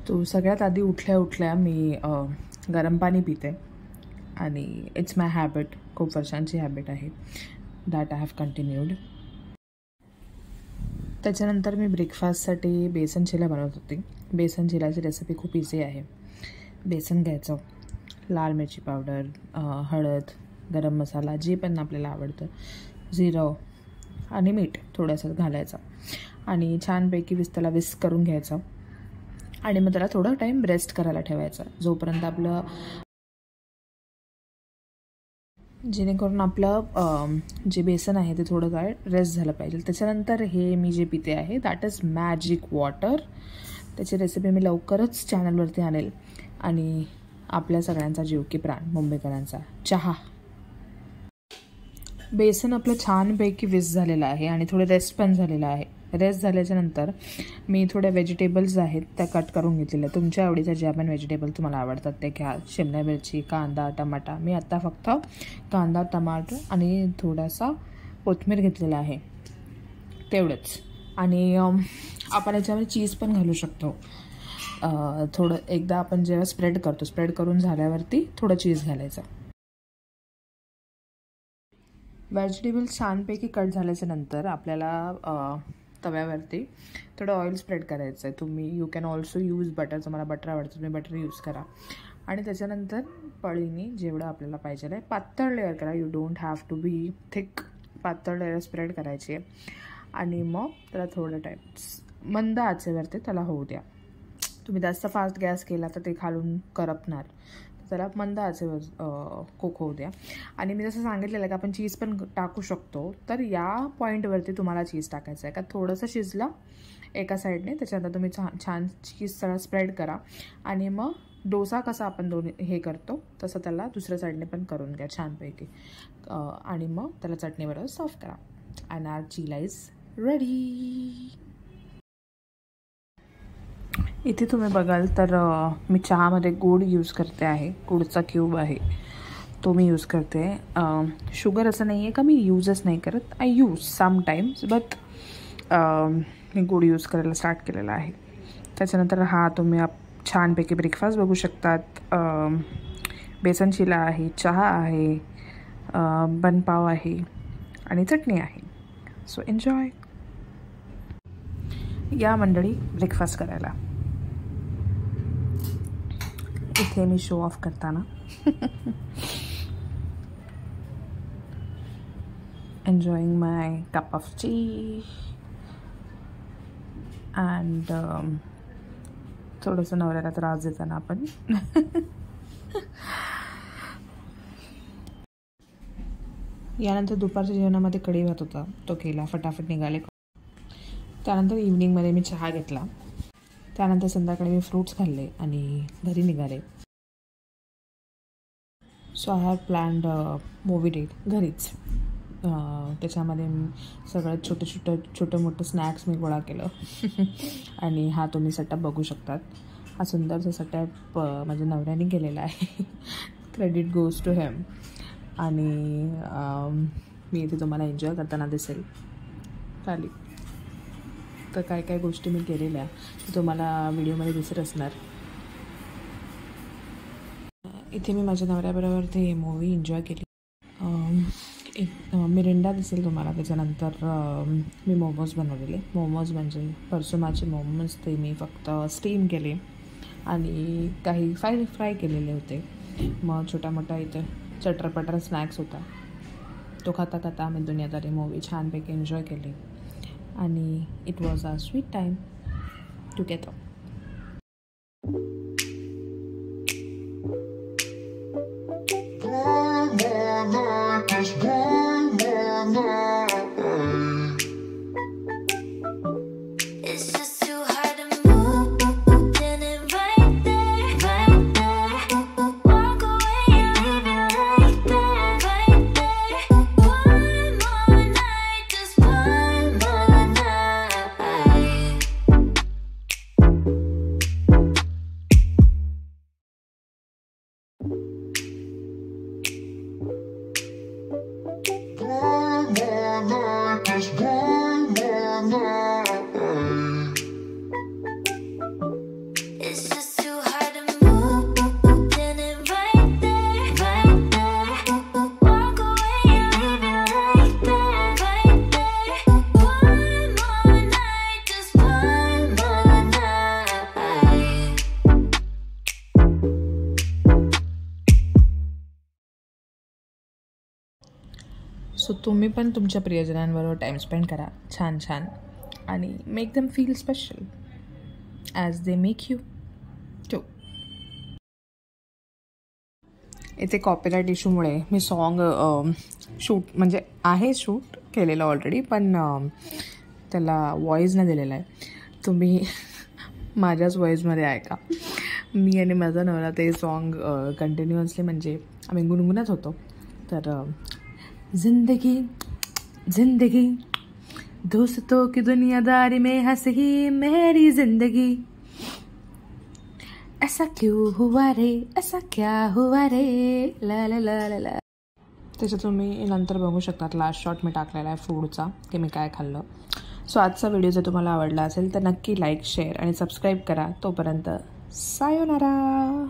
तो सगळ्यात आधी उठल्या उठल्या मी गरम पाणी पिते आणि इट्स माय हॅबिट, खूप वर्षांची हॅबिट आहे. That I have continued. त्याच्यानंतर मी ब्रेकफास्टसाठी बेसन चिला बनवत होती. बेसन चिलाची रेसिपी खूप इझी आहे. बेसन घ्यायचं, लाल मिरची पावडर, हळद, गरम मसाला जे पण आपल्याला आवडतं, जिरं आणि मीठ थोडंसं घालायचं आणि छानपैकी त्याला विस्क करून घ्यायचं आणि मग त्याला थोडा टाईम रेस्ट करायला ठेवायचा, जोपर्यंत आपलं जेणेकरून आपलं जे बेसन आहे ते थोडं काय रेस्ट झालं पाहिजे. त्याच्यानंतर हे मी जे पिते आहे दॅट इज मॅजिक वॉटर. त्याची रेसिपी मी लवकरच चॅनलवरती आणेल. आणि आपल्या सगळ्यांचा जीव की प्राण मुंबईकरांचा चहा. बेसन आपलं छानपैकी विस्क झालेलं आहे आणि थोडं रेस्ट पण झालेलं आहे. रेस्ट झाल्याच्या नंतर मी थोड्या व्हेजिटेबल्स आहेत त्या कट करून घेतलेल्या. तुमच्या आवडीच्या ज्या पण व्हेजिटेबल तुम्हाला आवडतात ते घ्या. शिमला मिरची, कांदा, टमाटा. मी आत्ता फक्त कांदा, टमाटर आणि थोडासा कोथिंबीर घेतलेला आहे, तेवढंच. आणि आपण याच्यामध्ये चीज पण घालू शकतो. थोडं एकदा आपण जेव्हा स्प्रेड करतो, स्प्रेड करून झाल्यावरती थोडं चीज घालायचं. व्हेजिटेबल्स छानपैकी कट झाल्याच्या नंतर आपल्याला तव्यावरती थोडं ऑइल स्प्रेड करायचं आहे. तुम्ही you can also use butter. तुम्हाला बटर आवडतं तुम्ही बटर यूज करा. आणि त्याच्यानंतर पळीने जेवढं आपल्याला पाहिजे आहे पातळ लेअर करा. You don't have to be thick. पातळ लेअर स्प्रेड करायची आहे आणि मग त्याला थोडं टाईम मंद आचेवरती त्याला होऊ द्या. तुम्ही जास्त फास्ट गॅस केला तर ते खालून करपणार. त्याला मंद आचेवर कुक होऊ द्या. आणि मी जसं सांगितलेलं आहे की आपण चीज पण टाकू शकतो. तर या पॉईंटवरती तुम्हाला चीज टाकायचं आहे का थोडंसं शिजलं एका साईडने, त्याच्यानंतर तुम्ही छान चीज सगळं स्प्रेड करा. आणि मग डोसा कसा आपण हे करतो तसं त्याला दुसऱ्या साईडने पण करून घ्या छानपैकी. आणि मग त्याला चटणीबरोबर सर्व करा. And our chilla is ready. इथे तुम्ही बघाल तर मी चहामध्ये गूळ यूज करते आहे. गुळचा क्यूब आहे तो मी यूज करते. शुगर असं नाही आहे का मी यूजच नाही करत. आय यूज समटाईम्स बट मी गूळ यूज करायला स्टार्ट केलेला आहे. त्याच्यानंतर हा तुम्ही छानपैकी ब्रेकफास्ट बघू शकतात. बेसन चिला आहे, चहा आहे, बनपाव आहे आणि चटणी आहे. So enjoy. या मंडळी ब्रेकफास्ट करायला. इथे मी शो ऑफ करताना enjoying my cup of T and थोडंसं नवऱ्याला त्रास देताना आपण यानंतर दुपारच्या जेवणामध्ये कढी भात होता तो केला, फटाफट निघाले. त्यानंतर इव्हनिंगमध्ये मी चहा घेतला. त्यानंतर संध्याकाळी मी फ्रूट्स खाल्ले आणि घरी निघाले. So I have planned movie date घरीच. त्याच्यामध्ये सगळं छोटं मोठं स्नॅक्स मी गोळा केलं आणि हा तुम्ही सेटअप बघू शकतात. हा सुंदरसा सेटअप माझ्या नवऱ्याने केलेला आहे. Credit goes to him. आणि मी इथे तुम्हाला एन्जॉय करताना दिसेल चालेल. तर काय काय गोष्टी मी केलेल्या तुम्हाला व्हिडिओमध्ये दिसत असणार. इथे मी माझ्या नवऱ्याबरोबर ते मूवी एन्जॉय केली. एक मिरिंडा दिसेल तुम्हाला. त्याच्यानंतर मी मोमोज बनवलेले. मोमोज म्हणजे परसुमाचे मोमोज. ते मी फक्त स्टीम केले आणि काही फ्राय केलेले होते. मग छोटा मोठा इथे चटरपटर स्नॅक्स होता. तो खाता खाता आम्ही दुनियादारी मूवी छानपैकी एन्जॉय केली आणि it was a sweet time together. So तुम्ही पण तुमच्या प्रियजनांबरोबर टाईम स्पेंड करा छान छान आणि make them feel special as they make you too. इथे कॉपीराईट इश्यूमुळे मी सॉन्ग शूट म्हणजे आहे शूट केलेलं ऑलरेडी पण त्याला व्हॉईस नाही दिलेला आहे. तुम्ही माझ्याच व्हॉईसमध्ये ऐका. मी आणि माझा नवरा ते सॉन्ग कंटिन्युअसली म्हणजे आम्ही गुणगुणत होतो. तर जिंदगी जिंदगी दोस्तों की दुनियादारी में हंसी मेरी जिंदगी ऐसा क्यों हुआ रे ऐसा क्या हुआ रे ला ला ला ला ला. त्याचं तुम्ही नंतर बघू शकतात. लास्ट शॉट मी टाकलेला आहे फूडचा की मी काय खाल्लं. सो आजचा व्हिडिओ जर तुम्हाला आवडला असेल तर नक्की लाईक शेअर आणि सबस्क्राईब करा. तोपर्यंत सायोनारा.